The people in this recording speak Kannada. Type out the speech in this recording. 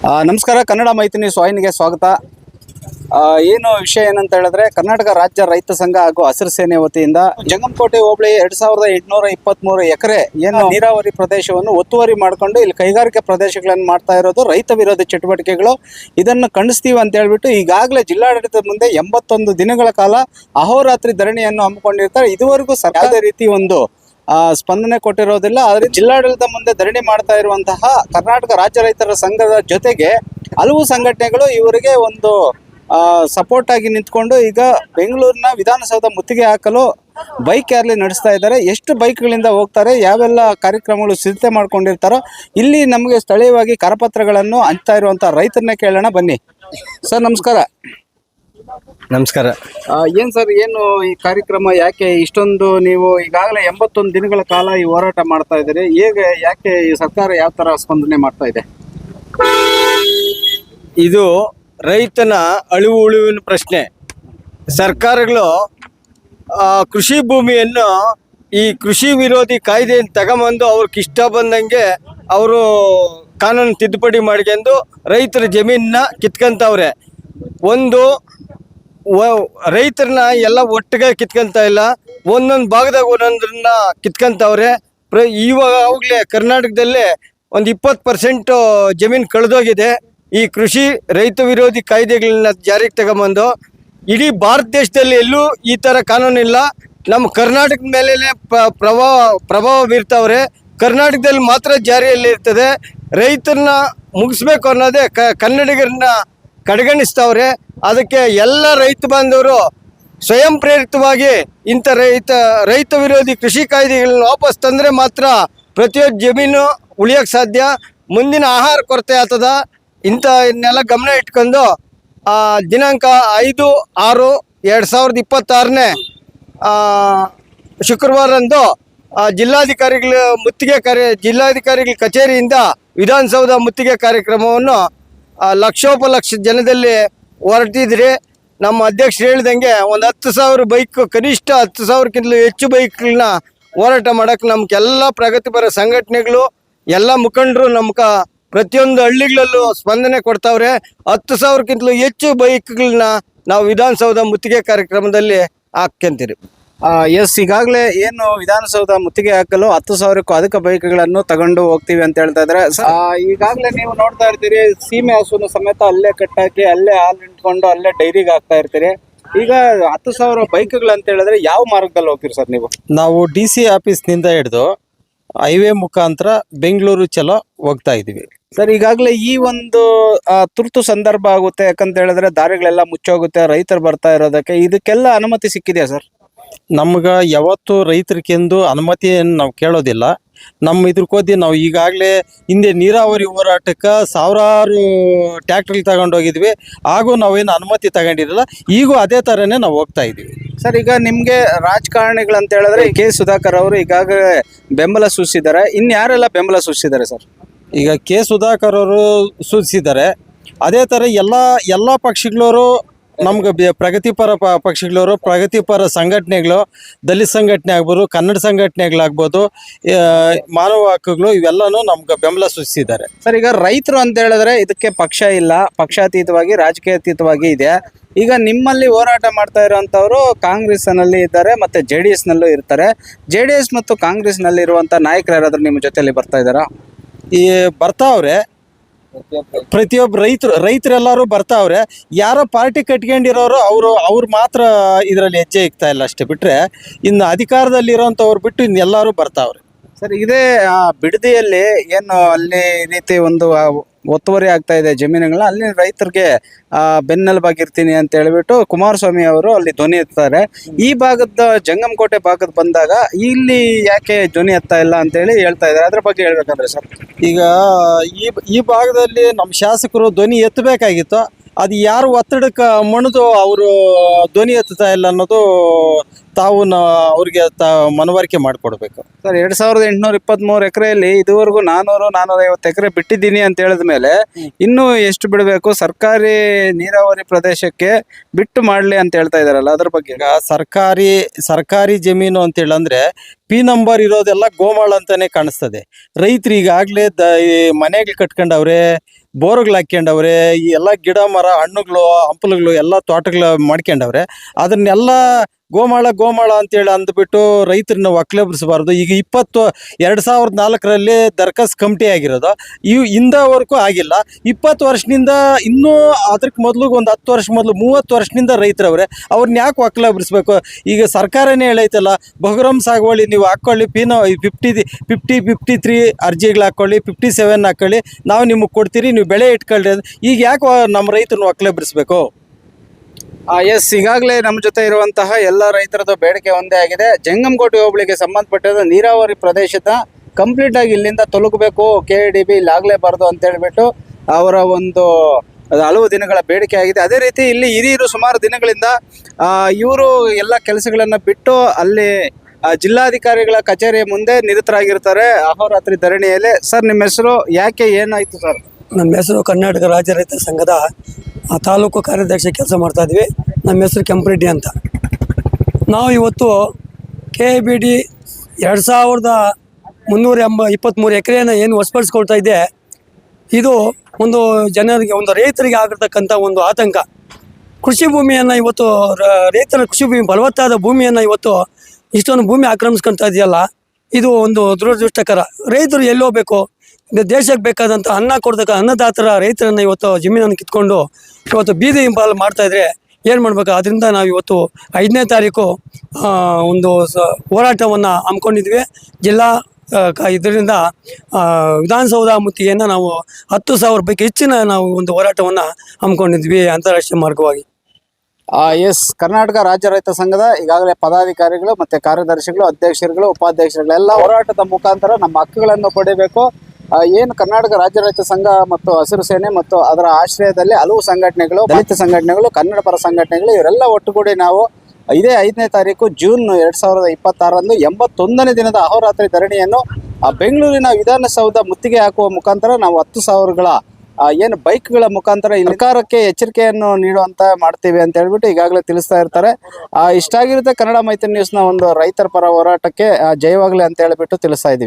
ನಮಸ್ಕಾರ. ಕನ್ನಡ ಮಾಹಿತಿ ನ್ಯೂಸ್ ವಾಹಿನಿಗೆ ಸ್ವಾಗತ. ಏನು ವಿಷಯ ಏನಂತ ಹೇಳಿದ್ರೆ, ಕರ್ನಾಟಕ ರಾಜ್ಯ ರೈತ ಸಂಘ ಹಾಗೂ ಹಸಿರು ಸೇನೆ ವತಿಯಿಂದ ಜಂಗಮಕೋಟೆ ಹೋಬಳಿ 2823 ಎಕರೆ ಏನು ನೀರಾವರಿ ಪ್ರದೇಶವನ್ನು ಒತ್ತುವರಿ ಮಾಡಿಕೊಂಡು ಇಲ್ಲಿ ಕೈಗಾರಿಕಾ ಪ್ರದೇಶಗಳನ್ನು ಮಾಡ್ತಾ ಇರೋದು ರೈತ ವಿರೋಧಿ ಚಟುವಟಿಕೆಗಳು. ಇದನ್ನು ಖಂಡಿಸ್ತೀವಿ ಅಂತ ಹೇಳ್ಬಿಟ್ಟು ಈಗಾಗಲೇ ಜಿಲ್ಲಾಡಳಿತದ ಮುಂದೆ 81 ದಿನಗಳ ಕಾಲ ಅಹೋರಾತ್ರಿ ಧರಣಿಯನ್ನು ಹಮ್ಮಿಕೊಂಡಿರ್ತಾರೆ. ಇದುವರೆಗೂ ಯಾವುದೇ ರೀತಿ ಒಂದು ಸ್ಪಂದನೆ ಕೊಟ್ಟಿರೋದಿಲ್ಲ. ಆದರೆ ಜಿಲ್ಲಾಡಳಿತ ಮುಂದೆ ಧರಣಿ ಮಾಡ್ತಾ ಇರುವಂತಹ ಕರ್ನಾಟಕ ರಾಜ್ಯ ರೈತರ ಸಂಘದ ಜೊತೆಗೆ ಹಲವು ಸಂಘಟನೆಗಳು ಇವರಿಗೆ ಒಂದು ಸಪೋರ್ಟ್ ಆಗಿ ನಿಂತ್ಕೊಂಡು ಈಗ ಬೆಂಗಳೂರಿನ ವಿಧಾನಸೌಧ ಮುತ್ತಿಗೆ ಹಾಕಲು ಬೈಕ್ ರ್ಯಾಲಿ ನಡೆಸ್ತಾ ಇದ್ದಾರೆ. ಎಷ್ಟು ಬೈಕ್ಗಳಿಂದ ಹೋಗ್ತಾರೆ, ಯಾವೆಲ್ಲ ಕಾರ್ಯಕ್ರಮಗಳು ಸಿದ್ಧತೆ ಮಾಡ್ಕೊಂಡಿರ್ತಾರೋ ಇಲ್ಲಿ ನಮಗೆ ಸ್ಥಳೀಯವಾಗಿ ಕರಪತ್ರಗಳನ್ನು ಹಂಚ್ತಾ ಇರುವಂಥ ರೈತರನ್ನೇ ಕೇಳೋಣ ಬನ್ನಿ. ಸರ್ ನಮಸ್ಕಾರ. ನಮಸ್ಕಾರ. ಏನು ಸರ್, ಏನು ಈ ಕಾರ್ಯಕ್ರಮ, ಯಾಕೆ ಇಷ್ಟೊಂದು ನೀವು ಈಗಾಗಲೇ 81 ದಿನಗಳ ಕಾಲ ಈ ಹೋರಾಟ ಮಾಡ್ತಾ ಇದ್ದೀರಿ, ಯಾಕೆ ಈ ಸರ್ಕಾರ ಯಾವ ಥರ ಸ್ಪಂದನೆ ಮಾಡ್ತಾ ಇದೆ? ಇದು ರೈತನ ಉಳಿವಿನ ಪ್ರಶ್ನೆ. ಸರ್ಕಾರಗಳು ಕೃಷಿ ಭೂಮಿಯನ್ನು ಈ ಕೃಷಿ ವಿರೋಧಿ ಕಾಯ್ದೆಯನ್ನು ತಗೊಂಬಂದು ಅವ್ರಿಗೆ ಇಷ್ಟ ಬಂದಂಗೆ ಅವರು ಕಾನೂನು ತಿದ್ದುಪಡಿ ಮಾಡ್ಕೊಂಡು ರೈತರ ಜಮೀನನ್ನ ಕಿತ್ಕೊಂತವ್ರೆ. ಒಂದು ರೈತರನ್ನ ಎಲ್ಲ ಒಟ್ಟಿಗೆ ಕಿತ್ಕೊಂತ ಇಲ್ಲ, ಒಂದೊಂದು ಭಾಗದಾಗ ಒಂದೊಂದನ್ನ ಕಿತ್ಕೊಂತವ್ರೆ. ಇವಾಗಲೇ ಕರ್ನಾಟಕದಲ್ಲೇ ಒಂದು 20% ಜಮೀನು ಕಳೆದೋಗಿದೆ. ಈ ಕೃಷಿ ರೈತ ವಿರೋಧಿ ಕಾಯ್ದೆಗಳನ್ನ ಜಾರಿಗೆ ತಗೊಂಬಂದು ಇಡೀ ಭಾರತ ದೇಶದಲ್ಲಿ ಎಲ್ಲೂ ಈ ಥರ ಕಾನೂನಿಲ್ಲ. ನಮ್ಮ ಕರ್ನಾಟಕದ ಮೇಲೆ ಪ್ರಭಾವ ಬೀರ್ತಾವ್ರೆ. ಕರ್ನಾಟಕದಲ್ಲಿ ಮಾತ್ರ ಜಾರಿಯಲ್ಲಿ ಇರ್ತದೆ. ರೈತರನ್ನ ಮುಗಿಸ್ಬೇಕು ಅನ್ನೋದೇ ಕನ್ನಡಿಗರನ್ನ ಕಡೆಗಣಿಸ್ತಾವ್ರೆ. ಅದಕ್ಕೆ ಎಲ್ಲ ರೈತ ಬಾಂಧವರು ಸ್ವಯಂ ಪ್ರೇರಿತವಾಗಿ ಇಂಥ ರೈತ ವಿರೋಧಿ ಕೃಷಿ ಕಾಯ್ದೆಗಳನ್ನ ವಾಪಸ್ ತಂದರೆ ಮಾತ್ರ ಪ್ರತಿಯೊಂದು ಜಮೀನು ಉಳಿಯೋಕ್ಕೆ ಸಾಧ್ಯ. ಮುಂದಿನ ಆಹಾರ ಕೊರತೆ ಆಗ್ತದ. ಇಂಥನ್ನೆಲ್ಲ ಗಮನ ಇಟ್ಕೊಂಡು ದಿನಾಂಕ 5/6/2026 ಶುಕ್ರವಾರಂದು ಜಿಲ್ಲಾಧಿಕಾರಿಗಳ ಕಚೇರಿಯಿಂದ ವಿಧಾನಸೌಧ ಮುತ್ತಿಗೆ ಕಾರ್ಯಕ್ರಮವನ್ನು ಲಕ್ಷೋಪಲಕ್ಷ ಜನದಲ್ಲಿ ಹೊರಟಿದ್ರಿ. ನಮ್ಮ ಅಧ್ಯಕ್ಷರು ಹೇಳಿದಂಗೆ ಒಂದು 10,000 ಬೈಕ್, ಕನಿಷ್ಠ 10,000ಕ್ಕಿಂತಲೂ ಹೆಚ್ಚು ಬೈಕ್ಗಳನ್ನ ಹೋರಾಟ ಮಾಡೋಕ್ಕೆ ನಮ್ಗೆಲ್ಲ ಪ್ರಗತಿಪರ ಸಂಘಟನೆಗಳು, ಎಲ್ಲ ಮುಖಂಡರು ನಮ್ಗೆ ಪ್ರತಿಯೊಂದು ಹಳ್ಳಿಗಳಲ್ಲೂ ಸ್ಪಂದನೆ ಕೊಡ್ತಾವ್ರೆ. 10,000ಕ್ಕಿಂತಲೂ ಹೆಚ್ಚು ಬೈಕ್ಗಳನ್ನ ನಾವು ವಿಧಾನಸೌಧ ಮುತ್ತಿಗೆ ಕಾರ್ಯಕ್ರಮದಲ್ಲಿ ಹಾಕ್ಕೊಂತೀರಿ. ಎಸ್, ಈಗಾಗಲೇ ಏನು ವಿಧಾನಸೌಧ ಮುತ್ತಿಗೆ ಹಾಕಲು 10,000ಕ್ಕೂ ಅಧಿಕ ಬೈಕ್ಗಳನ್ನು ತಗೊಂಡು ಹೋಗ್ತೀವಿ ಅಂತ ಹೇಳ್ತಾ ಇದ್ದಾರೆ. ಈಗಾಗಲೇ ನೀವು ನೋಡ್ತಾ ಇರ್ತೀರಿ, ಸೀಮೆ ಹಸುನು ಸಮೇತ ಅಲ್ಲೇ ಕಟ್ಟಾಕಿ ಅಲ್ಲೇ ಹಾಲು ನಿಂತ್ಕೊಂಡು ಅಲ್ಲೇ ಡೈರಿಗೆ ಹಾಕ್ತಾ ಇರ್ತೀರಿ. ಈಗ 10,000 ಬೈಕ್ಗಳು ಅಂತ ಹೇಳಿದ್ರೆ ಯಾವ ಮಾರ್ಗದಲ್ಲಿ ಹೋಗ್ತೀರಿ ಸರ್ ನೀವು? ನಾವು DC ಆಫೀಸ್ನಿಂದ ಹಿಡಿದು ಹೈವೇ ಮುಖಾಂತರ ಬೆಂಗಳೂರು ಚಲೋ ಹೋಗ್ತಾ ಇದೀವಿ ಸರ್. ಈಗಾಗಲೇ ಈ ಒಂದು ತುರ್ತು ಸಂದರ್ಭ ಆಗುತ್ತೆ, ಯಾಕಂತ ಹೇಳಿದ್ರೆ ದಾರಿಗಳೆಲ್ಲ ಮುಚ್ಚೋಗುತ್ತೆ, ರೈತರು ಬರ್ತಾ ಇರೋದಕ್ಕೆ. ಇದಕ್ಕೆಲ್ಲ ಅನುಮತಿ ಸಿಕ್ಕಿದೆಯಾ ಸರ್? ನಮ್ಗೆ ಯಾವತ್ತು ರೈತರಿಗೆಂದು ಅನುಮತಿಯನ್ನು ನಾವು ಕೇಳೋದಿಲ್ಲ. ನಮ್ಮ ಇದ್ರಕೋದಿ ನಾವು ಈಗಾಗಲೇ ಹಿಂದೆ ನೀರಾವರಿ ಹೋರಾಟಕ್ಕೆ ಸಾವಿರಾರು ಟ್ಯಾಕ್ಟ್ರಲ್ಲಿ ತಗೊಂಡೋಗಿದ್ವಿ. ಹಾಗೂ ನಾವೇನು ಅನುಮತಿ ತಗೊಂಡಿರಲಿಲ್ಲ. ಈಗೂ ಅದೇ ಥರನೇ ನಾವು ಹೋಗ್ತಾ ಇದ್ದೀವಿ ಸರ್. ಈಗ ನಿಮಗೆ ರಾಜಕಾರಣಿಗಳಂತ ಹೇಳಿದ್ರೆ ಕೆ ಸುಧಾಕರ್ ಅವರು ಈಗಾಗಲೇ ಬೆಂಬಲ ಸೂಚಿಸಿದ್ದಾರೆ. ಇನ್ಯಾರೆಲ್ಲ ಬೆಂಬಲ ಸೂಚಿಸಿದ್ದಾರೆ ಸರ್? ಈಗ ಕೆ ಸುಧಾಕರ್ ಅವರು ಸೂಚಿಸಿದ್ದಾರೆ. ಅದೇ ಥರ ಎಲ್ಲ ಪಕ್ಷಗಳವರು ನಮ್ಗೆ ಪ್ರಗತಿಪರ ಪಕ್ಷಗಳವರು, ಪ್ರಗತಿಪರ ಸಂಘಟನೆಗಳು, ದಲಿತ ಸಂಘಟನೆ ಆಗ್ಬೋದು, ಕನ್ನಡ ಸಂಘಟನೆಗಳಾಗ್ಬೋದು, ಮಾನವ ಹಕ್ಕುಗಳು, ಇವೆಲ್ಲನೂ ನಮ್ಗೆ ಬೆಂಬಲ ಸೂಚಿಸಿದ್ದಾರೆ ಸರ್. ಈಗ ರೈತರು ಅಂತ ಹೇಳಿದ್ರೆ ಇದಕ್ಕೆ ಪಕ್ಷ ಇಲ್ಲ, ಪಕ್ಷಾತೀತವಾಗಿ ರಾಜಕೀಯಾತೀತವಾಗಿ ಇದೆ. ಈಗ ನಿಮ್ಮಲ್ಲಿ ಹೋರಾಟ ಮಾಡ್ತಾ ಇರುವಂಥವರು ಕಾಂಗ್ರೆಸ್ನಲ್ಲಿ ಇದ್ದಾರೆ, ಮತ್ತು JDSನಲ್ಲೂ ಇರ್ತಾರೆ. JDS ಮತ್ತು ಕಾಂಗ್ರೆಸ್ನಲ್ಲಿ ಇರುವಂಥ ನಾಯಕರು ಯಾರಾದರೂ ನಿಮ್ಮ ಜೊತೆಯಲ್ಲಿ ಬರ್ತಾ ಇದ್ದಾರಾ? ಬರ್ತಾವ್ರೆ. ಪ್ರತಿಯೊಬ್ಬ ರೈತರೆಲ್ಲರೂ ಬರ್ತಾವ್ರೆ. ಯಾರೋ ಪಾರ್ಟಿ ಕಟ್ಕೊಂಡಿರೋರು ಅವ್ರು ಮಾತ್ರ ಇದರಲ್ಲಿ ಹೆಜ್ಜೆ ಇಕ್ತಾ ಇಲ್ಲ ಅಷ್ಟೇ. ಬಿಟ್ಟರೆ ಇನ್ನು ಅಧಿಕಾರದಲ್ಲಿರೋಂಥವ್ರು ಬಿಟ್ಟು ಇನ್ನೆಲ್ಲರೂ ಬರ್ತಾವ್ರೆ ಸರ್. ಇದೇ ಬಿಡದಿಯಲ್ಲಿ ಏನು ಅಲ್ಲಿ ರೀತಿ ಒಂದು ಒತ್ತುವರಿ ಆಗ್ತಾ ಇದೆ ಜಮೀನುಗಳನ್ನ, ಅಲ್ಲಿ ರೈತರಿಗೆ ಬೆನ್ನೆಲುಬಾಗಿರ್ತೀನಿ ಅಂತ ಹೇಳ್ಬಿಟ್ಟು ಕುಮಾರಸ್ವಾಮಿ ಅವರು ಅಲ್ಲಿ ಧ್ವನಿ ಎತ್ತಾರೆ. ಈ ಭಾಗದ ಜಂಗಮಕೋಟೆ ಭಾಗದ ಬಂದಾಗ ಇಲ್ಲಿ ಯಾಕೆ ಧ್ವನಿ ಎತ್ತಾ ಇಲ್ಲ ಅಂತೇಳಿ ಹೇಳ್ತಾ ಇದ್ದಾರೆ. ಅದ್ರ ಬಗ್ಗೆ ಹೇಳ್ಬೇಕಂದ್ರೆ ಸರ್, ಈಗ ಈ ಭಾಗದಲ್ಲಿ ನಮ್ಮ ಶಾಸಕರು ಧ್ವನಿ ಎತ್ತಬೇಕಾಗಿತ್ತು. ಅದು ಯಾರು ಒತ್ತಡಕ್ಕೆ ಮಣಿದು ಅವರು ಧ್ವನಿ ಎತ್ತುತ್ತಾ ಇಲ್ಲ ಅನ್ನೋದು ತಾವು ಅವ್ರಿಗೆ ಮನವರಿಕೆ ಮಾಡಿಕೊಡ್ಬೇಕು ಸರ್. 2823 ಎಕರೆಯಲ್ಲಿ ಇದುವರೆಗೂ 450 ಎಕರೆ ಬಿಟ್ಟಿದ್ದೀನಿ ಅಂತ ಹೇಳಿದ ಮೇಲೆ ಇನ್ನೂ ಎಷ್ಟು ಬಿಡಬೇಕು? ಸರ್ಕಾರಿ ನೀರಾವರಿ ಪ್ರದೇಶಕ್ಕೆ ಬಿಟ್ಟು ಮಾಡಲಿ ಅಂತ ಹೇಳ್ತಾ ಇದಾರಲ್ಲ, ಅದ್ರ ಬಗ್ಗೆ? ಈಗ ಸರ್ಕಾರಿ ಜಮೀನು ಅಂತ ಹೇಳಂದ್ರೆ ಪಿ ನಂಬರ್ ಇರೋದೆಲ್ಲ ಗೋಮಾಳ ಅಂತಾನೆ ಕಾಣಿಸ್ತದೆ. ರೈತರು ಈಗಾಗಲೇ ಮನೆಗಳು ಕಟ್ಕೊಂಡವ್ರೆ, ಬೋರ್ಗಳು ಹಾಕ್ಯಂಡವ್ರೆ, ಈ ಎಲ್ಲ ಗಿಡ ಮರ ಹಣ್ಣುಗಳು ಹಂಪಲುಗಳು ಎಲ್ಲ ತೋಟಗಳು ಮಾಡ್ಕೊಂಡವ್ರೆ. ಅದನ್ನೆಲ್ಲ ಗೋಮಾಳ ಅಂತೇಳಿ ಅಂದ್ಬಿಟ್ಟು ರೈತರನ್ನ ಒಕ್ಲೆಬ್ರಿಸಬಾರ್ದು. ಈಗ 2004ರಲ್ಲಿ ದರ್ಖಾಸ್ ಕಮಿಟಿ ಆಗಿರೋದು, ಇಂದವರೆಗೂ ಆಗಿಲ್ಲ. 20 ವರ್ಷದಿಂದ ಇನ್ನೂ ಅದಕ್ಕೆ ಮೊದಲು ಒಂದು 10 ವರ್ಷ ಮೊದಲು 30 ವರ್ಷದಿಂದ ರೈತರವ್ರೆ, ಅವ್ರನ್ನ ಯಾಕೆ ಒಕ್ಲೆಬ್ರಿಸ್ಬೇಕು? ಈಗ ಸರ್ಕಾರನೇ ಹೇಳೈತಲ್ಲ, ಬಹುಗ್ರಾಮ್ ಸಾಗುವಳಿ ನೀವು ಹಾಕ್ಕೊಳ್ಳಿ, 53 ಅರ್ಜಿಗಳು ಹಾಕ್ಕೊಳ್ಳಿ, 57 ಹಾಕ್ಕೊಳ್ಳಿ, ನಾವು ನಿಮಗೆ ಕೊಡ್ತೀರಿ, ನೀವು ಬೆಳೆ ಇಟ್ಕೊಳ್ಳಿ. ಈಗ ಯಾಕೆ ನಮ್ಮ ರೈತರನ್ನ ಒಕ್ಲೆಬ್ರಿಸ್ಬೇಕು? ಎಸ್, ಈಗಾಗಲೇ ನಮ್ಮ ಜೊತೆ ಇರುವಂತಹ ಎಲ್ಲ ರೈತರದ್ದು ಬೇಡಿಕೆ ಒಂದೇ ಆಗಿದೆ. ಜಂಗಮಕೋಟೆ ಹೋಬಳಿಗೆ ಸಂಬಂಧಪಟ್ಟಿದ ನೀರಾವರಿ ಪ್ರದೇಶದ ಕಂಪ್ಲೀಟ್ ಆಗಿ ಇಲ್ಲಿಂದ ತೊಲಗಬೇಕು, KIDB ಇಲ್ಲಿ ಆಗಲೇಬಾರ್ದು ಅಂತ ಹೇಳ್ಬಿಟ್ಟು ಅವರ ಒಂದು ಹಲವು ದಿನಗಳ ಬೇಡಿಕೆ ಆಗಿದೆ. ಅದೇ ರೀತಿ ಇಲ್ಲಿ ಹಿರಿಯರು ಸುಮಾರು ದಿನಗಳಿಂದ ಇವರು ಎಲ್ಲ ಕೆಲಸಗಳನ್ನು ಬಿಟ್ಟು ಅಲ್ಲಿ ಜಿಲ್ಲಾಧಿಕಾರಿಗಳ ಕಚೇರಿಯ ಮುಂದೆ ನಿರತರಾಗಿರ್ತಾರೆ ಅಹೋರಾತ್ರಿ ಧರಣಿಯಲ್ಲಿ. ಸರ್, ನಿಮ್ಮ ಹೆಸರು, ಯಾಕೆ, ಏನಾಯ್ತು ಸರ್? ನಮ್ಮ ಹೆಸರು ಕರ್ನಾಟಕ ರಾಜ್ಯ ರೈತ ಸಂಘದ ತಾಲೂಕು ಕಾರ್ಯದರ್ಶಿ ಕೆಲಸ ಮಾಡ್ತಾ ಇದ್ವಿ. ನಮ್ಮ ಹೆಸರು ಕೆಂಪರೆಡ್ಡಿ ಅಂತ. ನಾವು ಇವತ್ತು KIBD 2323 ಎಕರೆಯನ್ನು ಏನು ವಶಪಡಿಸ್ಕೊಳ್ತಾ ಇದೆ, ಇದು ಒಂದು ಜನರಿಗೆ, ಒಂದು ರೈತರಿಗೆ ಆಗಿರ್ತಕ್ಕಂಥ ಒಂದು ಆತಂಕ. ಕೃಷಿ ಭೂಮಿಯನ್ನು ಇವತ್ತು ರೈತರ ಕೃಷಿ ಭೂಮಿ, ಫಲವತ್ತಾದ ಭೂಮಿಯನ್ನು ಇವತ್ತು ಇಷ್ಟೊಂದು ಭೂಮಿ ಆಕ್ರಮಿಸ್ಕೊಳ್ತಾ ಇದೆಯಲ್ಲ, ಇದು ಒಂದು ದುರದೃಷ್ಟಕರ. ರೈತರು ಎಲ್ಲಿ ಹೋಗ್ಬೇಕು? ದೇಶಕ್ಕೆ ಬೇಕಾದಂಥ ಅನ್ನ ಕೊಡ್ತಕ್ಕ ಅನ್ನದಾತರ ರೈತರನ್ನು ಇವತ್ತು ಜಮೀನನ್ನು ಕಿತ್ಕೊಂಡು ಇವತ್ತು ಬೀದಿ ಹಿಂಪಾಲು ಮಾಡ್ತಾಯಿದ್ರೆ ಏನು ಮಾಡಬೇಕು? ಅದರಿಂದ ನಾವು ಇವತ್ತು 5ನೇ ತಾರೀಕು ಒಂದು ಹೋರಾಟವನ್ನು ಹಮ್ಮಿಕೊಂಡಿದ್ವಿ. ಜಿಲ್ಲಾ ಇದರಿಂದ ವಿಧಾನಸೌಧ ಮುತ್ತಿಗೆಯನ್ನು ನಾವು 10,000 ಪೈಕಿ ಹೆಚ್ಚಿನ ನಾವು ಒಂದು ಹೋರಾಟವನ್ನು ಹಮ್ಮಿಕೊಂಡಿದ್ವಿ ಅಂತಾರಾಷ್ಟ್ರೀಯ ಮಾರ್ಗವಾಗಿ. ಎಸ್, ಕರ್ನಾಟಕ ರಾಜ್ಯ ರೈತ ಸಂಘದ ಈಗಾಗಲೇ ಪದಾಧಿಕಾರಿಗಳು ಮತ್ತೆ ಕಾರ್ಯದರ್ಶಿಗಳು, ಅಧ್ಯಕ್ಷರುಗಳು, ಉಪಾಧ್ಯಕ್ಷರುಗಳೆಲ್ಲ ಹೋರಾಟದ ಮುಖಾಂತರ ನಮ್ಮ ಹಕ್ಕುಗಳನ್ನು ಪಡೆಯಬೇಕು. ಏನು ಕರ್ನಾಟಕ ರಾಜ್ಯ ರೈತ ಸಂಘ ಮತ್ತು ಹಸಿರು ಸೇನೆ ಮತ್ತು ಅದರ ಆಶ್ರಯದಲ್ಲಿ ಹಲವು ಸಂಘಟನೆಗಳು, ದಲಿತ ಸಂಘಟನೆಗಳು, ಕನ್ನಡ ಪರ ಸಂಘಟನೆಗಳು, ಇವರೆಲ್ಲ ಒಟ್ಟುಗೂಡಿ ನಾವು ಇದೇ 5ನೇ ತಾರೀಕು ಜೂನ್ 2026ರಂದು 81ನೇ ದಿನದ ಅಹೋರಾತ್ರಿ ಧರಣಿಯನ್ನು ಬೆಂಗಳೂರಿನ ವಿಧಾನಸೌಧ ಮುತ್ತಿಗೆ ಹಾಕುವ ಮುಖಾಂತರ ನಾವು 10,000ಗಳ ಏನು ಬೈಕ್ಗಳ ಮುಖಾಂತರ ಸರ್ಕಾರಕ್ಕೆ ಎಚ್ಚರಿಕೆಯನ್ನು ನೀಡುವಂತ ಮಾಡ್ತೀವಿ ಅಂತ ಹೇಳ್ಬಿಟ್ಟು ಈಗಾಗಲೇ ತಿಳಿಸ್ತಾ ಇರ್ತಾರೆ. ಇಷ್ಟಾಗಿರುತ್ತೆ ಕನ್ನಡ ಮೈತ್ರಿ ನ್ಯೂಸ್ನ ಒಂದು ರೈತರ ಪರ ಹೋರಾಟಕ್ಕೆ ಜಯವಾಗಲಿ ಅಂತ ಹೇಳ್ಬಿಟ್ಟು ತಿಳಿಸ್ತಾ ಇದ್ದೀವಿ.